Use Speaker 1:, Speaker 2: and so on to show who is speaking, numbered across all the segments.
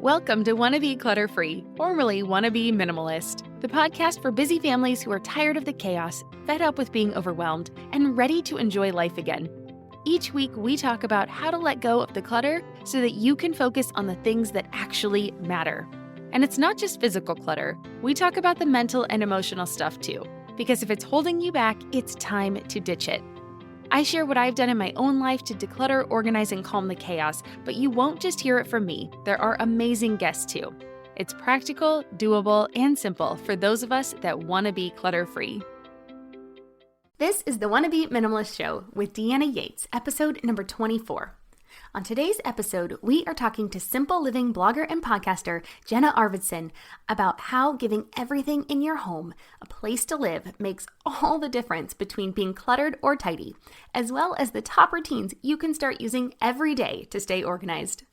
Speaker 1: Welcome to Wanna Be Clutter-Free, formerly Wanna Be Minimalist, the podcast for busy families who are tired of the chaos, fed up with being overwhelmed, and ready to enjoy life again. Each week, we talk about how to let go of the clutter so that you can focus on the things that actually matter. And it's not just physical clutter. We talk about the mental and emotional stuff too, because if it's holding you back, it's time to ditch it. I share what I've done in my own life to declutter, organize, and calm the chaos, but you won't just hear it from me. There are amazing guests too. It's practical, doable, and simple for those of us that want to be clutter-free. This is the Wanna Be Minimalist Show with Jenna Yates, episode number 24. On today's episode, we are talking to Simple Living blogger and podcaster Jenna about how giving everything in your home a place to live makes all the difference between being cluttered or tidy, as well as the top routines you can start using every day to stay organized.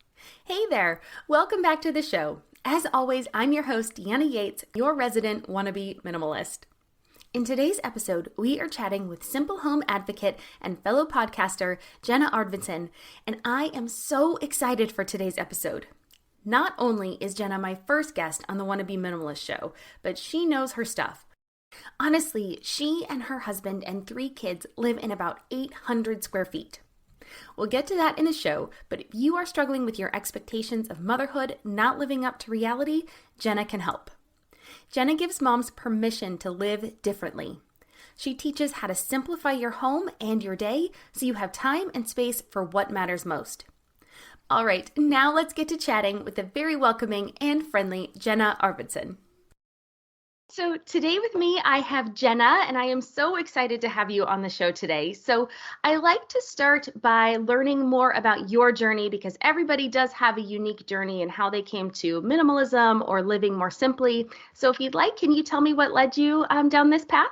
Speaker 1: Hey there, welcome back to the show. As always, I'm your host, Jenna Yates, your resident wannabe minimalist. In today's episode, we are chatting with simple home advocate and fellow podcaster Jenna and I am so excited for today's episode. Not only is Jenna my first guest on the Wanna Be Minimalist show, but she knows her stuff. Honestly, she and her husband and 3 kids live in about 800 square feet. We'll get to that in the show, but if you are struggling with your expectations of motherhood not living up to reality, Jenna can help. Jenna gives moms permission to live differently. She teaches how to simplify your home and your day so you have time and space for what matters most. All right, now let's get to chatting with the very welcoming and friendly Jenna Arvidsson. So today with me, I have Jenna, and I am so excited to have you on the show today. So I like to start by learning more about your journey because everybody does have a unique journey in how they came to minimalism or living more simply. So if you'd like, can you tell me what led you down this path?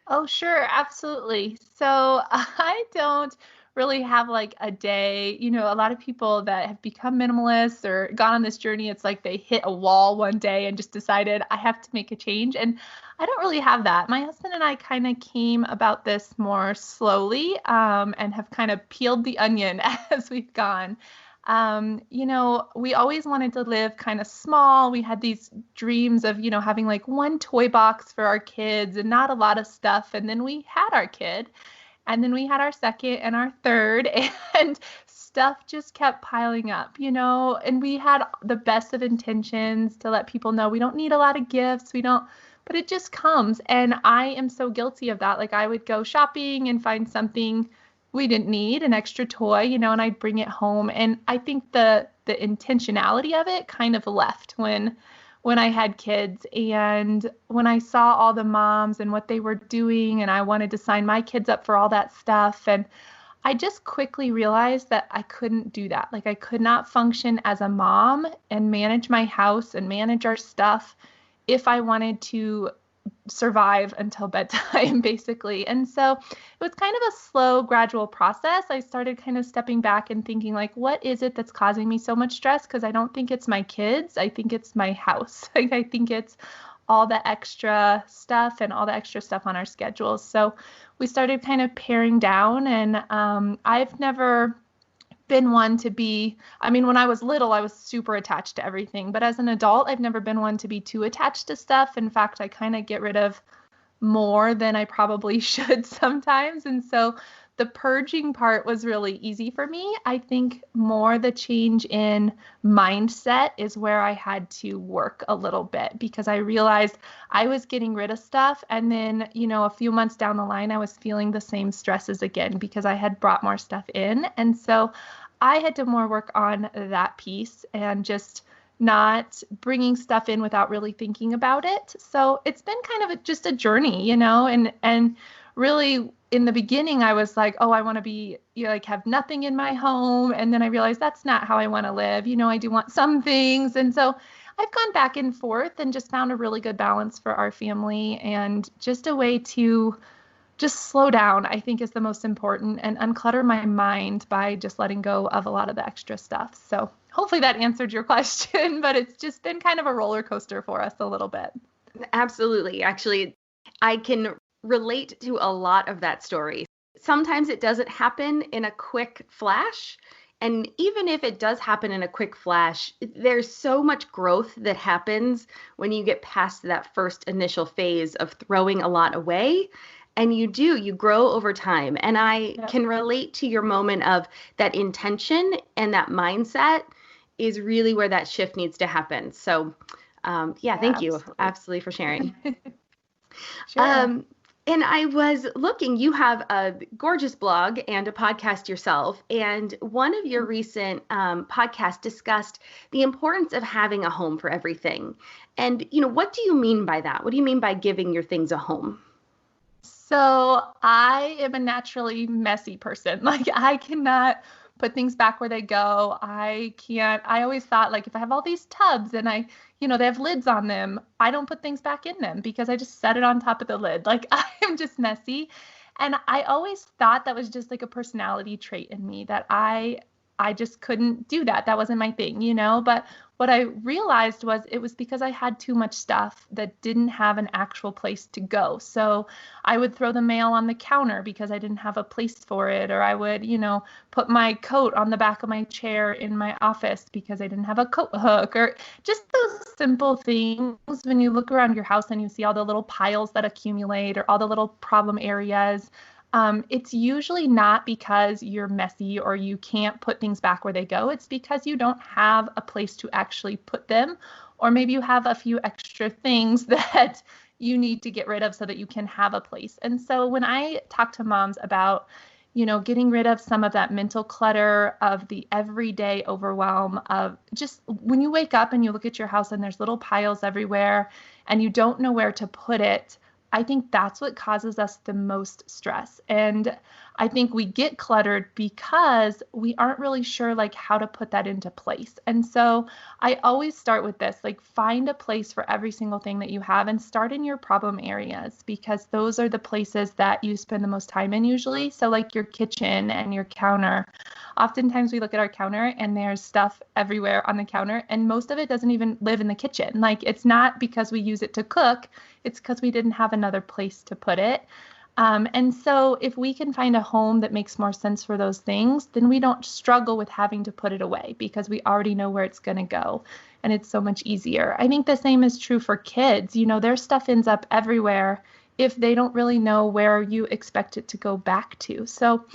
Speaker 2: Oh, sure. Absolutely. So I don't really have like a day, a lot of people that have become minimalists or gone on this journey, it's like they hit a wall one day and just decided I have to make a change. And I don't really have that. My husband and I kind of came about this more slowly and have kind of peeled the onion as we've gone. We always wanted to live kind of small. We had these dreams of, having like one toy box for our kids and not a lot of stuff. And then we had our kid. And then we had our second and our third, and stuff just kept piling up, and we had the best of intentions to let people know we don't need a lot of gifts. But it just comes. And I am so guilty of that. Like I would go shopping and find something we didn't need, an extra toy, and I'd bring it home. And I think the intentionality of it kind of left when I had kids and when I saw all the moms and what they were doing, and I wanted to sign my kids up for all that stuff. And I just quickly realized that I couldn't do that. Like I could not function as a mom and manage my house and manage our stuff if I wanted to survive until bedtime, basically. And so it was kind of a slow, gradual process. I started kind of stepping back and thinking like, what is it that's causing me so much stress? Because I don't think it's my kids. I think it's my house. Like I think it's all the extra stuff and all the extra stuff on our schedules. So we started kind of paring down, and I've never been one to be, when I was little, I was super attached to everything. But as an adult, I've never been one to be too attached to stuff. In fact, I kind of get rid of more than I probably should sometimes. And so the purging part was really easy for me. I think more the change in mindset is where I had to work a little bit, because I realized I was getting rid of stuff. And then, a few months down the line, I was feeling the same stresses again because I had brought more stuff in. And so I had to more work on that piece and just not bringing stuff in without really thinking about it. So it's been kind of just a journey, and really in the beginning, I was like, oh, I want to be, have nothing in my home. And then I realized that's not how I want to live. I do want some things. And so I've gone back and forth and just found a really good balance for our family, and just a way to just slow down, I think, is the most important, and unclutter my mind by just letting go of a lot of the extra stuff. So hopefully that answered your question, but it's just been kind of a roller coaster for us a little bit.
Speaker 1: Absolutely. Actually, I can relate to a lot of that story. Sometimes it doesn't happen in a quick flash.
Speaker 3: And even if it does happen in a quick flash, there's so much growth that happens when you get past that first initial phase of throwing a lot away. And you grow over time. And I
Speaker 2: Yep.
Speaker 3: can relate to your moment of that intention, and that mindset is really where that shift needs to happen. So, yeah, thank you absolutely for sharing.
Speaker 2: Sure.
Speaker 3: And I was looking, you have a gorgeous blog and a podcast yourself. And one of your recent podcasts discussed the importance of having a home for everything. And, what do you mean by that? What do you mean by giving your things a home?
Speaker 2: So I am a naturally messy person. Like I cannot put things back where they go. I always thought like if I have all these tubs and they have lids on them, I don't put things back in them because I just set it on top of the lid. Like I am just messy. And I always thought that was just like a personality trait in me that I just couldn't do that. That wasn't my thing. But what I realized was it was because I had too much stuff that didn't have an actual place to go. So I would throw the mail on the counter because I didn't have a place for it, or I would, put my coat on the back of my chair in my office because I didn't have a coat hook, or just those simple things when you look around your house and you see all the little piles that accumulate or all the little problem areas. It's usually not because you're messy or you can't put things back where they go. It's because you don't have a place to actually put them, or maybe you have a few extra things that you need to get rid of so that you can have a place. And so when I talk to moms about, getting rid of some of that mental clutter of the everyday overwhelm of just when you wake up and you look at your house and there's little piles everywhere and you don't know where to put it, I think that's what causes us the most stress. And I think we get cluttered because we aren't really sure like how to put that into place. And so I always start with this, like find a place for every single thing that you have and start in your problem areas because those are the places that you spend the most time in usually. So like your kitchen and your counter. Oftentimes we look at our counter and there's stuff everywhere on the counter and most of it doesn't even live in the kitchen. Like it's not because we use it to cook, it's because we didn't have another place to put it. And so if we can find a home that makes more sense for those things, then we don't struggle with having to put it away because we already know where it's going to go. And it's so much easier. I think the same is true for kids. Their stuff ends up everywhere if they don't really know where you expect it to go back to. So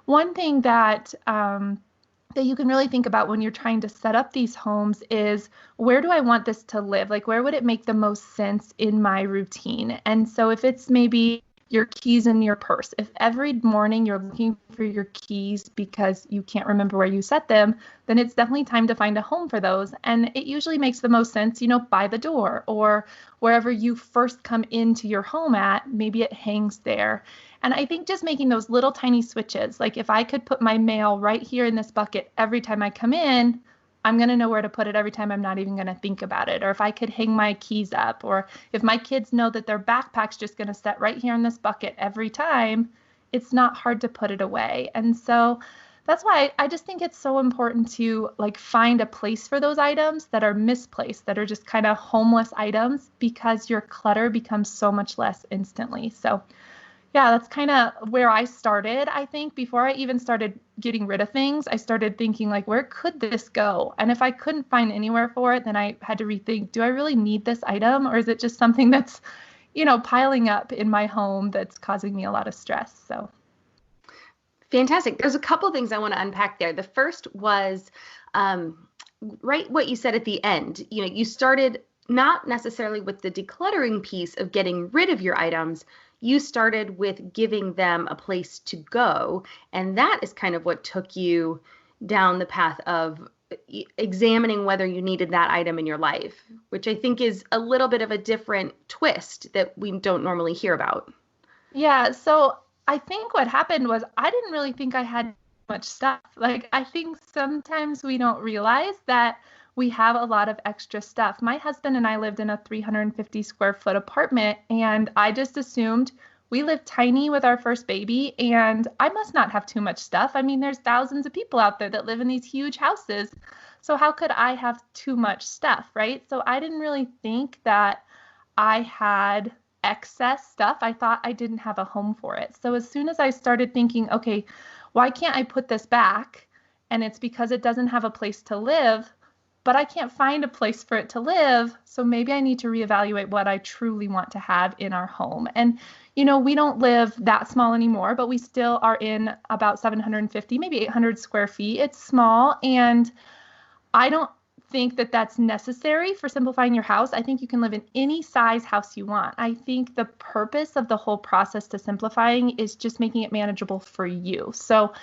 Speaker 2: one thing that you can really think about when you're trying to set up these homes is where do I want this to live? Like where would it make the most sense in my routine? And so if it's maybe your keys in your purse, if every morning you're looking for your keys because you can't remember where you set them, then it's definitely time to find a home for those. And it usually makes the most sense, by the door or wherever you first come into your home at, maybe it hangs there. And I think just making those little tiny switches, like if I could put my mail right here in this bucket every time I come in, I'm going to know where to put it every time. I'm not even going to think about it. Or if I could hang my keys up, or if my kids know that their backpack's just going to sit right here in this bucket every time, it's not hard to put it away. And so that's why I just think it's so important to like find a place for those items that are misplaced, that are just kind of homeless items, because your clutter becomes so much less instantly. So yeah, that's kind of where I started. I think before I even started getting rid of things, I started thinking like, where could this go? And if I couldn't find anywhere for it, then I had to rethink, do I really need this item? Or is it just something that's, piling up in my home that's causing me a lot of stress? So.
Speaker 3: Fantastic. There's a couple things I want to unpack there. The first was right what you said at the end. You started not necessarily with the decluttering piece of getting rid of your items. You started with giving them a place to go. And that is kind of what took you down the path of examining whether you needed that item in your life, which I think is a little bit of a different twist that we don't normally hear about.
Speaker 2: Yeah. So I think what happened was I didn't really think I had much stuff. Like, I think sometimes we don't realize that we have a lot of extra stuff. My husband and I lived in a 350 square foot apartment, and I just assumed we lived tiny with our first baby, and I must not have too much stuff. I mean, there's thousands of people out there that live in these huge houses. So how could I have too much stuff, right? So I didn't really think that I had excess stuff. I thought I didn't have a home for it. So as soon as I started thinking, okay, why can't I put this back and it's because it doesn't have a place to live, but I can't find a place for it to live. So maybe I need to reevaluate what I truly want to have in our home. And, we don't live that small anymore, but we still are in about 750, maybe 800 square feet. It's small. And I don't think that that's necessary for simplifying your house. I think you can live in any size house you want. I think the purpose of the whole process to simplifying is just making it manageable for you. So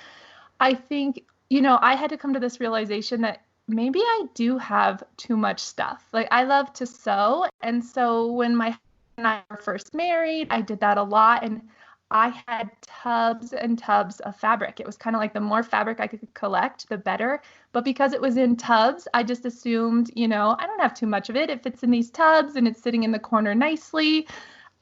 Speaker 2: I think, I had to come to this realization that maybe I do have too much stuff. Like, I love to sew. And so when my husband and I were first married, I did that a lot. And I had tubs and tubs of fabric. It was kind of like the more fabric I could collect, the better. But because it was in tubs, I just assumed, I don't have too much of it. It fits in these tubs and it's sitting in the corner nicely.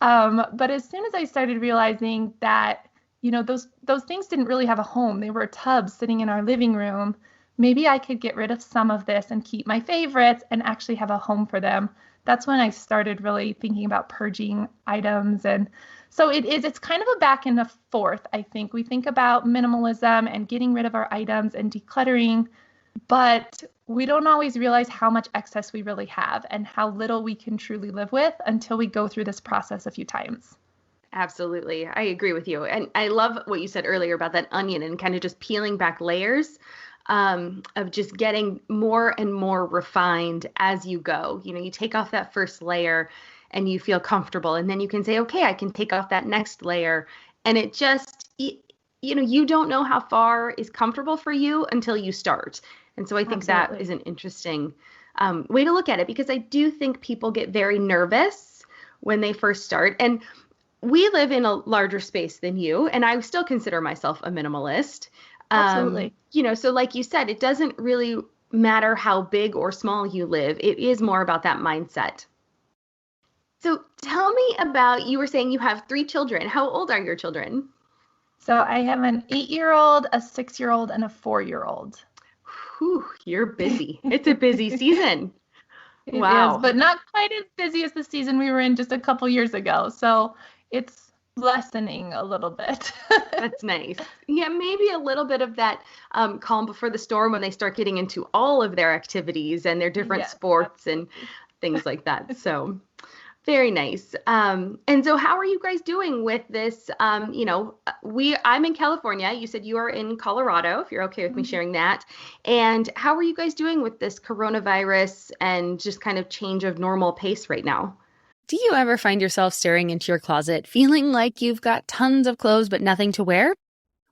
Speaker 2: But as soon as I started realizing that, those things didn't really have a home. They were tubs sitting in our living room. Maybe I could get rid of some of this and keep my favorites and actually have a home for them. That's when I started really thinking about purging items. And so it's kind of a back and a forth, I think. We think about minimalism and getting rid of our items and decluttering, but we don't always realize how much excess we really have and how little we can truly live with until we go through this process a few times.
Speaker 3: Absolutely. I agree with you. And I love what you said earlier about that onion and kind of just peeling back layers. Of just getting more and more refined as you go. You take off that first layer and you feel comfortable, and then you can say, okay, I can take off that next layer. And it just, you don't know how far is comfortable for you until you start. And so I think that is an interesting way to look at it, because I do think people get very nervous when they first start. And we live in a larger space than you, and I still consider myself a minimalist.
Speaker 2: Absolutely.
Speaker 3: So like you said, it doesn't really matter how big or small you live. It is more about that mindset. So tell me about, you were saying you have 3 children. How old are your children?
Speaker 2: So I have an 8-year-old, a 6-year-old, and a 4-year-old.
Speaker 3: Whew, you're busy. It's a busy season.
Speaker 2: Wow. It is, but not quite as busy as the season we were in just a couple years ago. So it's lessening a little bit.
Speaker 3: That's nice. Yeah, maybe a little bit of that calm before the storm when they start getting into all of their activities and their different sports and things like that. So very nice. And so how are you guys doing with this? I'm in California. You said you are in Colorado, if you're okay with me sharing that. And how are you guys doing with this coronavirus and just kind of change of normal pace right now?
Speaker 1: Do you ever find yourself staring into your closet, feeling like you've got tons of clothes but nothing to wear?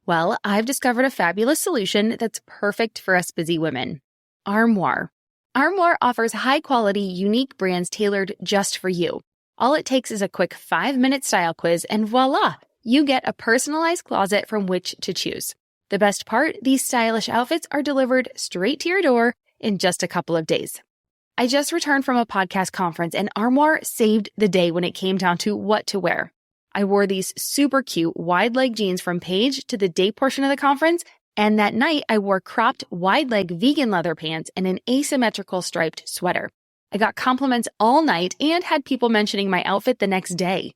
Speaker 1: Well, I've discovered a fabulous solution that's perfect for us busy women. Armoire. Armoire offers high-quality, unique brands tailored just for you. All it takes is a quick 5-minute style quiz, and voila! You get a personalized closet from which to choose. The best part, these stylish outfits are delivered straight to your door in just a couple of days. I just returned from a podcast conference, and Armoire saved the day when it came down to what to wear. I wore these super cute wide leg jeans from Paige to the day portion of the conference, and that night I wore cropped wide leg vegan leather pants and an asymmetrical striped sweater. I got compliments all night and had people mentioning my outfit the next day.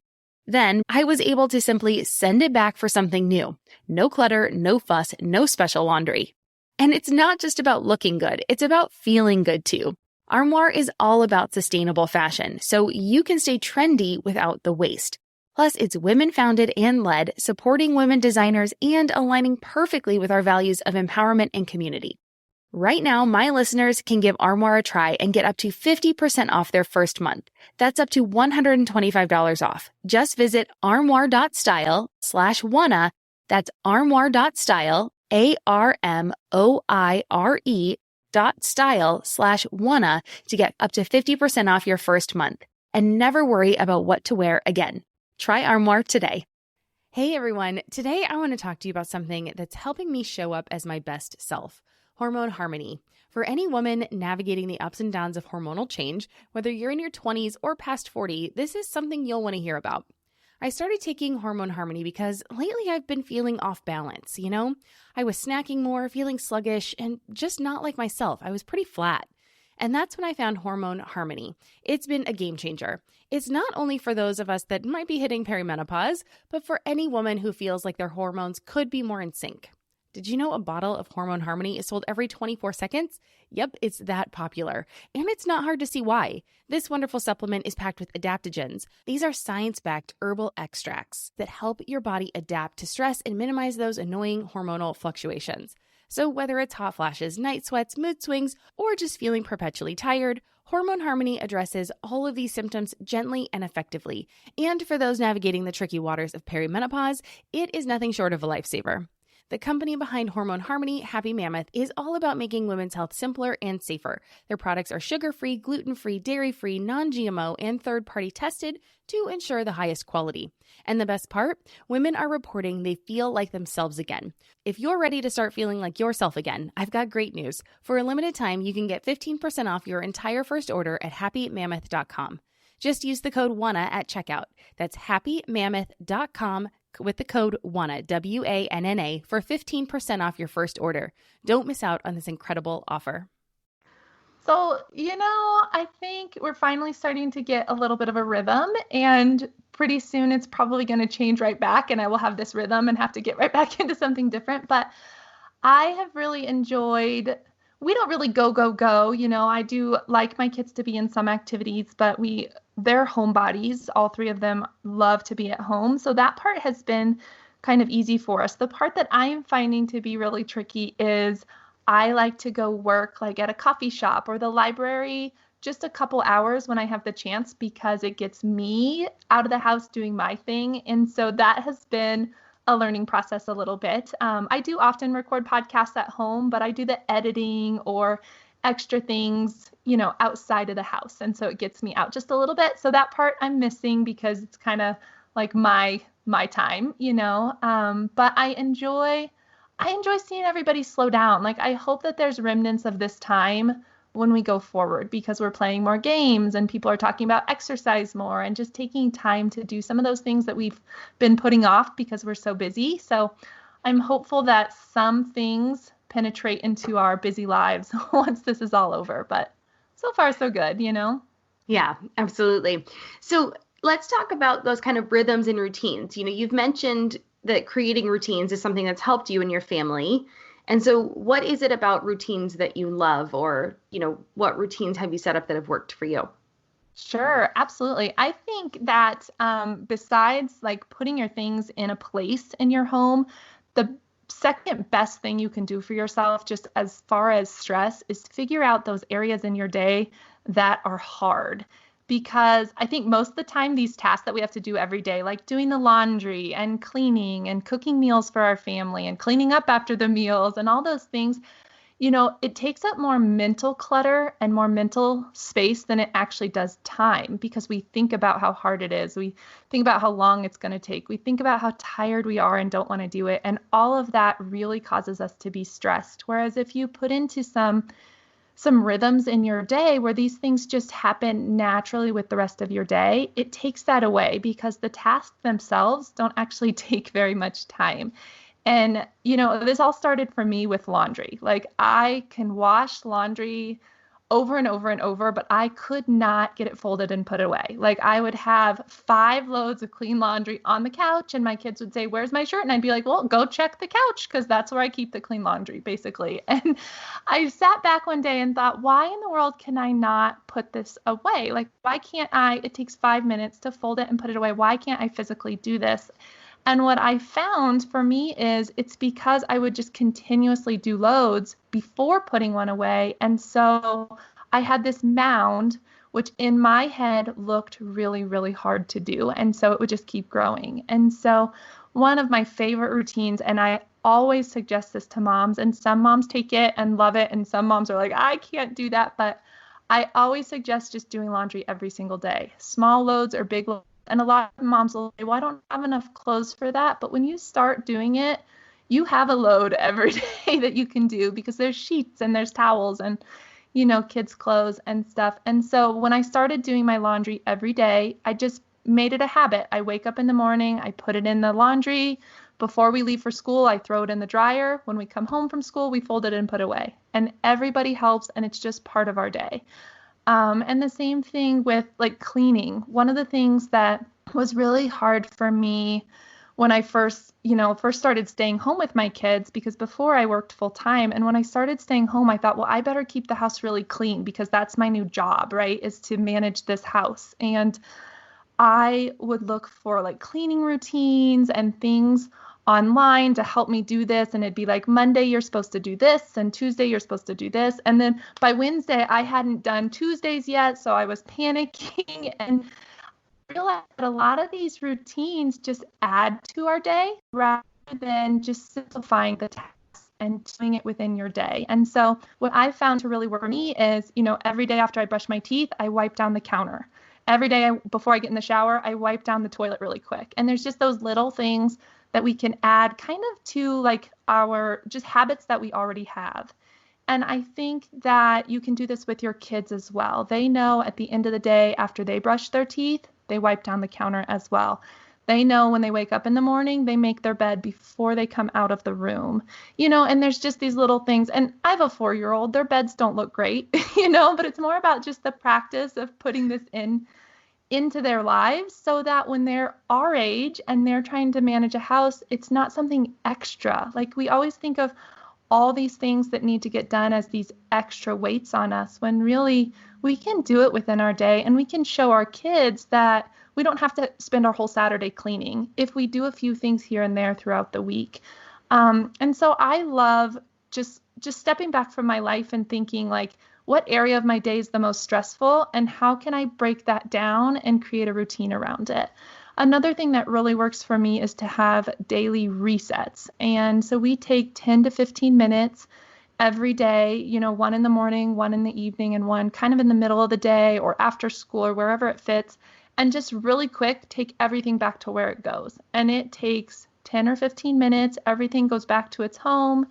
Speaker 1: Then I was able to simply send it back for something new. No clutter, no fuss, no special laundry. And it's not just about looking good, it's about feeling good too. Armoire is all about sustainable fashion, so you can stay trendy without the waste. Plus, it's women-founded and led, supporting women designers and aligning perfectly with our values of empowerment and community. Right now, my listeners can give Armoire a try and get up to 50% off their first month. That's up to $125 off. Just visit armoire.style/wanna. That's armoire.style, ARMOIRE.style/wanna to get up to 50% off your first month. And never worry about what to wear again. Try Armoire today. Hey everyone, today I want to talk to you about something that's helping me show up as my best self. Hormone harmony. For any woman navigating the ups and downs of hormonal change, whether you're in your 20s or past 40, this is something you'll want to hear about. I started taking Hormone Harmony because lately I've been feeling off balance, I was snacking more, feeling sluggish, and just not like myself. I was pretty flat. And that's when I found Hormone Harmony. It's been a game changer. It's not only for those of us that might be hitting perimenopause, but for any woman who feels like their hormones could be more in sync. Did you know a bottle of Hormone Harmony is sold every 24 seconds? Yep, it's that popular. And it's not hard to see why. This wonderful supplement is packed with adaptogens. These are science-backed herbal extracts that help your body adapt to stress and minimize those annoying hormonal fluctuations. So whether it's hot flashes, night sweats, mood swings, or just feeling perpetually tired, Hormone Harmony addresses all of these symptoms gently and effectively. And for those navigating the tricky waters of perimenopause, it is nothing short of a lifesaver. The company behind Hormone Harmony, Happy Mammoth, is all about making women's health simpler and safer. Their products are sugar-free, gluten-free, dairy-free, non-GMO, and third-party tested to ensure the highest quality. And the best part? Women are reporting they feel like themselves again. If you're ready to start feeling like yourself again, I've got great news. For a limited time, you can get 15% off your entire first order at happymammoth.com. Just use the code WANNA at checkout. That's happymammoth.com with the code WANNA, WANNA, for 15% off your first order. Don't miss out on this incredible offer.
Speaker 2: So, I think we're finally starting to get a little bit of a rhythm, and pretty soon it's probably going to change right back, and I will have this rhythm and have to get right back into something different. But I have really enjoyed, we don't really go. I do like my kids to be in some activities, but they're homebodies. All three of them love to be at home. So that part has been kind of easy for us. The part that I am finding to be really tricky is I like to go work like at a coffee shop or the library just a couple hours when I have the chance, because it gets me out of the house doing my thing. And so that has been a learning process a little bit. I do often record podcasts at home, but I do the editing or extra things, outside of the house. And so it gets me out just a little bit. So that part I'm missing because it's kind of like my time, but I enjoy seeing everybody slow down. Like, I hope that there's remnants of this time when we go forward, because we're playing more games and people are talking about exercise more and just taking time to do some of those things that we've been putting off because we're so busy. So I'm hopeful that some things penetrate into our busy lives once this is all over. But so far, so good,
Speaker 3: Yeah, absolutely. So let's talk about those kind of rhythms and routines. You've mentioned that creating routines is something that's helped you and your family. And so what is it about routines that you love, or, what routines have you set up that have worked for you?
Speaker 2: Sure, absolutely. I think that besides like putting your things in a place in your home, the second best thing you can do for yourself, just as far as stress, is figure out those areas in your day that are hard. Because I think most of the time, these tasks that we have to do every day, like doing the laundry and cleaning and cooking meals for our family and cleaning up after the meals and all those things, it takes up more mental clutter and more mental space than it actually does time, because we think about how hard it is. We think about how long it's going to take. We think about how tired we are and don't want to do it. And all of that really causes us to be stressed. Whereas if you put into some rhythms in your day where these things just happen naturally with the rest of your day, it takes that away, because the tasks themselves don't actually take very much time. And, this all started for me with laundry. Like, I can wash laundry over and over and over, but I could not get it folded and put away. Like, I would have 5 loads of clean laundry on the couch, and my kids would say, "Where's my shirt?" And I'd be like, "Well, go check the couch, because that's where I keep the clean laundry," basically. And I sat back one day and thought, why in the world can I not put this away? Like, why can't it takes 5 minutes to fold it and put it away. Why can't I physically do this? And what I found for me is it's because I would just continuously do loads before putting one away. And so I had this mound, which in my head looked really, really hard to do. And so it would just keep growing. And so one of my favorite routines, and I always suggest this to moms, and some moms take it and love it, and some moms are like, I can't do that. But I always suggest just doing laundry every single day, small loads or big loads. And a lot of moms will say, well, I don't have enough clothes for that. But when you start doing it, you have a load every day that you can do, because there's sheets and there's towels and, kids' clothes and stuff. And so when I started doing my laundry every day, I just made it a habit. I wake up in the morning, I put it in the laundry. Before we leave for school, I throw it in the dryer. When we come home from school, we fold it and put away. And everybody helps, and it's just part of our day. And the same thing with like cleaning. One of the things that was really hard for me when I first started staying home with my kids, because before I worked full time. And when I started staying home, I thought, well, I better keep the house really clean because that's my new job, right? Is to manage this house. And I would look for like cleaning routines and things online to help me do this. And it'd be like, Monday, you're supposed to do this, and Tuesday, you're supposed to do this. And then by Wednesday, I hadn't done Tuesdays yet. So I was panicking and realized that a lot of these routines just add to our day rather than just simplifying the tasks and doing it within your day. And so what I found to really work for me is, every day after I brush my teeth, I wipe down the counter. Every day before I get in the shower, I wipe down the toilet really quick. And there's just those little things that we can add kind of to like our just habits that we already have. And I think that you can do this with your kids as well. They know at the end of the day, after they brush their teeth, they wipe down the counter as well. They know when they wake up in the morning, they make their bed before they come out of the room, and there's just these little things. And I have a 4-year-old, their beds don't look great, but it's more about just the practice of putting this into their lives so that when they're our age and they're trying to manage a house, it's not something extra. Like we always think of all these things that need to get done as these extra weights on us, when really we can do it within our day, and we can show our kids that we don't have to spend our whole Saturday cleaning if we do a few things here and there throughout the week. And so I love just stepping back from my life and thinking like, what area of my day is the most stressful, and how can I break that down and create a routine around it? Another thing that really works for me is to have daily resets. And so we take 10 to 15 minutes every day, one in the morning, one in the evening, and one kind of in the middle of the day or after school or wherever it fits. And just really quick, take everything back to where it goes. And it takes 10 or 15 minutes. Everything goes back to its home,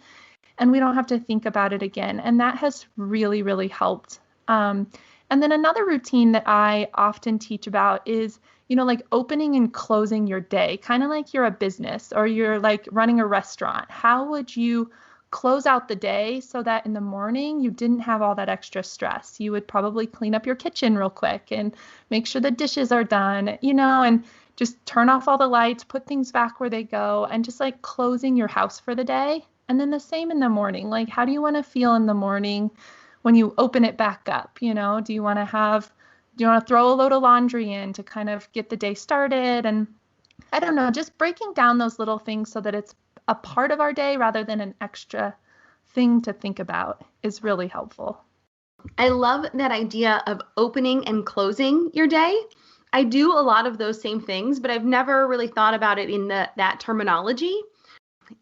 Speaker 2: and we don't have to think about it again. And that has really, really helped. And then another routine that I often teach about is, like opening and closing your day, kind of like you're a business or you're like running a restaurant. How would you close out the day so that in the morning you didn't have all that extra stress? You would probably clean up your kitchen real quick and make sure the dishes are done, and just turn off all the lights, put things back where they go, and just like closing your house for the day. And then the same in the morning. Like, how do you want to feel in the morning when you open it back up? Do you want to throw a load of laundry in to kind of get the day started? And I don't know, just breaking down those little things so that it's a part of our day rather than an extra thing to think about is really helpful.
Speaker 3: I love that idea of opening and closing your day. I do a lot of those same things, but I've never really thought about it in that terminology.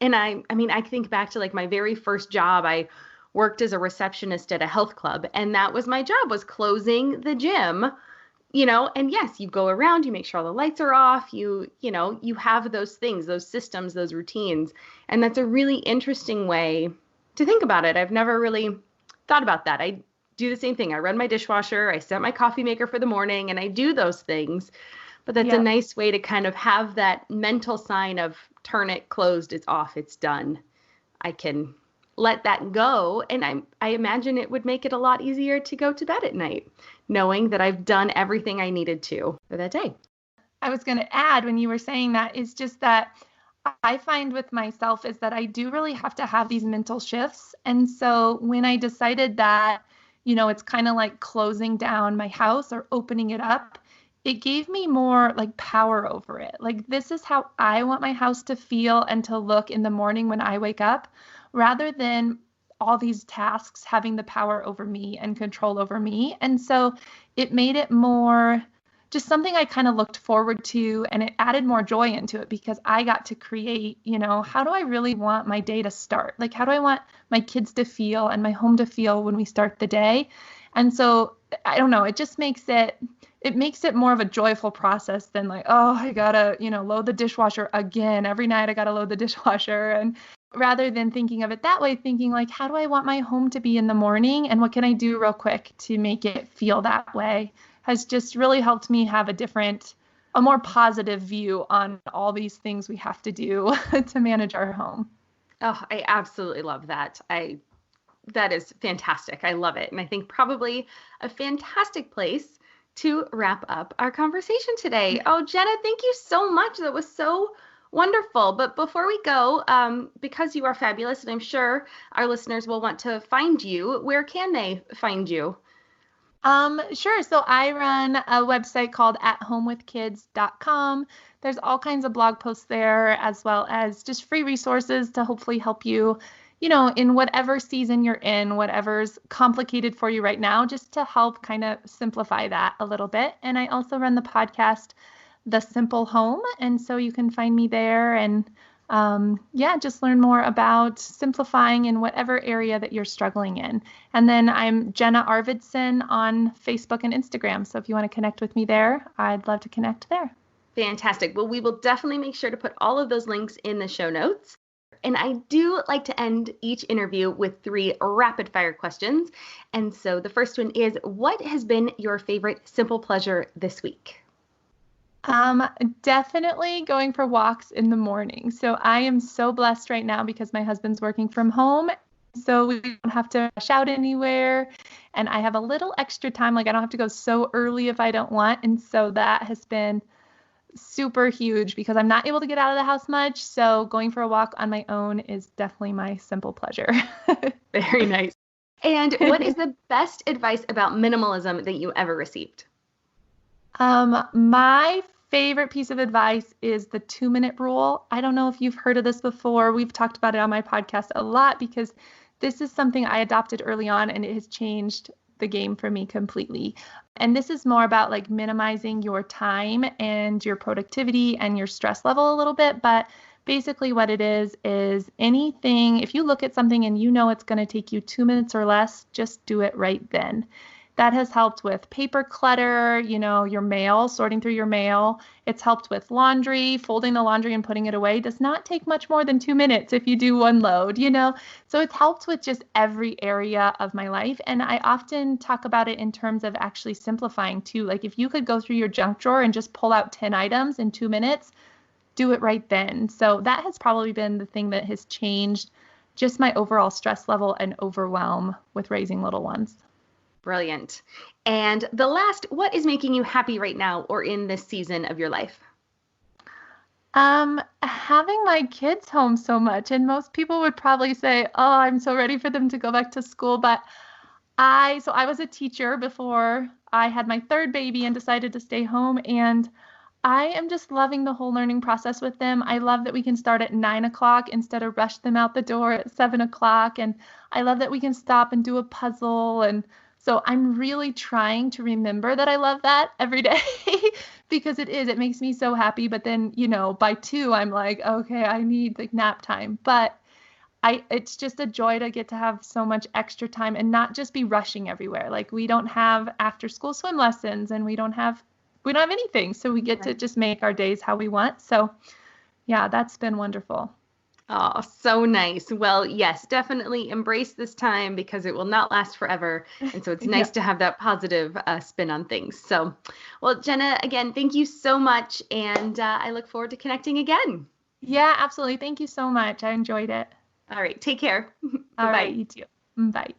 Speaker 3: And I think back to like my very first job. I worked as a receptionist at a health club, and that was my job, was closing the gym, and yes, you go around, you make sure all the lights are off, you have those things, those systems, those routines. And that's a really interesting way to think about it. I've never really thought about that. I do the same thing. I run my dishwasher, I set my coffee maker for the morning, and I do those things. But that's a nice way to kind of have that mental sign of turn it, closed, it's off, it's done. I can let that go. And I imagine it would make it a lot easier to go to bed at night, knowing that I've done everything I needed to for that day.
Speaker 2: I was going to add, when you were saying that, is just that I find with myself is that I do really have to have these mental shifts. And so when I decided that, it's kind of like closing down my house or opening it up, it gave me more like power over it. Like, this is how I want my house to feel and to look in the morning when I wake up, rather than all these tasks having the power over me and control over me. And so it made it more just something I kind of looked forward to, and it added more joy into it because I got to create, how do I really want my day to start? Like, how do I want my kids to feel and my home to feel when we start the day? And so I don't know, it just makes it more of a joyful process than like, oh, I gotta, load the dishwasher again. Every night I gotta load the dishwasher. And rather than thinking of it that way, thinking like, how do I want my home to be in the morning? And what can I do real quick to make it feel that way, has just really helped me have a more positive view on all these things we have to do to manage our home.
Speaker 3: Oh, I absolutely love that. That is fantastic. I love it. And I think probably a fantastic place to wrap up our conversation today. Oh, Jenna, thank you so much. That was so Wonderful. But before we go, because you are fabulous, and I'm sure our listeners will want to find you, where can they find you?
Speaker 2: Sure. So I run a website called athomewithkids.com. There's all kinds of blog posts there, as well as just free resources to hopefully help you, in whatever season you're in, whatever's complicated for you right now, just to help kind of simplify that a little bit. And I also run the podcast, The Simple Home. And so you can find me there and just learn more about simplifying in whatever area that you're struggling in. And then I'm Jenna Arvidsson on Facebook and Instagram. So if you want to connect with me there, I'd love to connect there.
Speaker 3: Fantastic. Well, we will definitely make sure to put all of those links in the show notes. And I do like to end each interview with 3 rapid fire questions. And so the first one is, what has been your favorite simple pleasure this week?
Speaker 2: Definitely going for walks in the morning. So I am so blessed right now because my husband's working from home. So we don't have to rush out anywhere. And I have a little extra time. Like I don't have to go so early if I don't want. And so that has been super huge because I'm not able to get out of the house much. So going for a walk on my own is definitely my simple pleasure.
Speaker 3: Very nice. And what is the best advice about minimalism that you ever received?
Speaker 2: My favorite piece of advice is the 2-minute rule. I don't know if you've heard of this before. We've talked about it on my podcast a lot because this is something I adopted early on and it has changed the game for me completely. And this is more about like minimizing your time and your productivity and your stress level a little bit. But basically what it is anything, if you look at something and you know it's going to take you 2 minutes or less, just do it right then. That has helped with paper clutter, your mail, sorting through your mail. It's helped with laundry, folding the laundry and putting it away does not take much more than 2 minutes if you do one load, So it's helped with just every area of my life. And I often talk about it in terms of actually simplifying too. Like if you could go through your junk drawer and just pull out 10 items in 2 minutes, do it right then. So that has probably been the thing that has changed just my overall stress level and overwhelm with raising little ones.
Speaker 3: Brilliant. And the last, what is making you happy right now or in this season of your life?
Speaker 2: Having my kids home so much. And most people would probably say, oh, I'm so ready for them to go back to school. But I was a teacher before I had my 3rd baby and decided to stay home. And I am just loving the whole learning process with them. I love that we can start at 9:00 instead of rush them out the door at 7:00. And I love that we can stop and do a puzzle. And so I'm really trying to remember that I love that every day because it makes me so happy. But then, by 2, I'm like, okay, I need like nap time. But it's just a joy to get to have so much extra time and not just be rushing everywhere. Like we don't have after school swim lessons and we don't have anything. So we get to just make our days how we want. So yeah, that's been wonderful.
Speaker 3: Oh, so nice. Well, yes, definitely embrace this time because it will not last forever. And so it's nice to have that positive spin on things. So, well, Jenna, again, thank you so much. And I look forward to connecting again.
Speaker 2: Yeah, absolutely. Thank you so much. I enjoyed it.
Speaker 3: All right. Take care.
Speaker 2: All right. You too. Bye.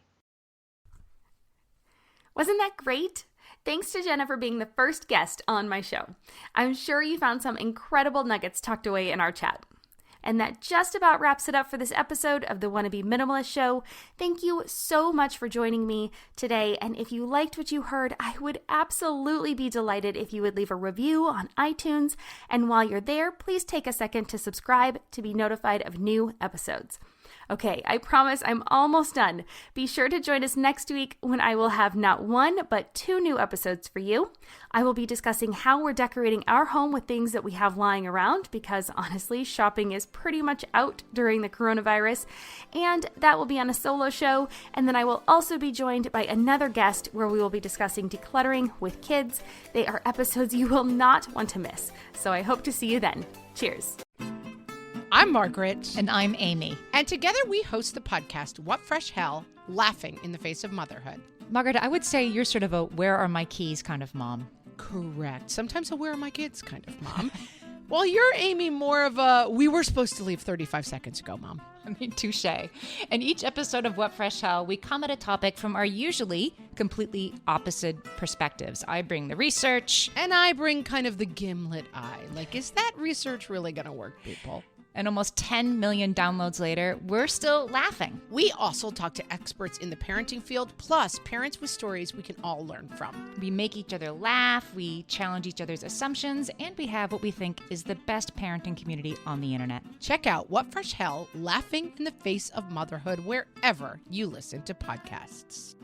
Speaker 1: Wasn't that great? Thanks to Jenna for being the first guest on my show. I'm sure you found some incredible nuggets tucked away in our chat. And that just about wraps it up for this episode of the Wanna Be Minimalist Show. Thank you so much for joining me today. And if you liked what you heard, I would absolutely be delighted if you would leave a review on iTunes. And while you're there, please take a second to subscribe to be notified of new episodes. Okay, I promise I'm almost done. Be sure to join us next week when I will have not 1, but 2 new episodes for you. I will be discussing how we're decorating our home with things that we have lying around because honestly, shopping is pretty much out during the coronavirus. And that will be on a solo show. And then I will also be joined by another guest where we will be discussing decluttering with kids. They are episodes you will not want to miss. So I hope to see you then. Cheers.
Speaker 4: I'm Margaret.
Speaker 5: And I'm Amy.
Speaker 4: And together we host the podcast, What Fresh Hell? Laughing in the Face of Motherhood.
Speaker 5: Margaret, I would say you're sort of a where are my keys kind of mom.
Speaker 4: Correct. Sometimes a where are my kids kind of mom. Well, you're, Amy, more of a we were supposed to leave 35 seconds ago, mom.
Speaker 5: I mean, touche. In each episode of What Fresh Hell, we come at a topic from our usually completely opposite perspectives. I bring the research.
Speaker 4: And I bring kind of the gimlet eye. Like, is that research really going to work, people?
Speaker 5: And almost 10 million downloads later, we're still laughing.
Speaker 4: We also talk to experts in the parenting field, plus parents with stories we can all learn from.
Speaker 5: We make each other laugh, we challenge each other's assumptions, and we have what we think is the best parenting community on the internet.
Speaker 4: Check out What Fresh Hell, Laughing in the Face of Motherhood, wherever you listen to podcasts.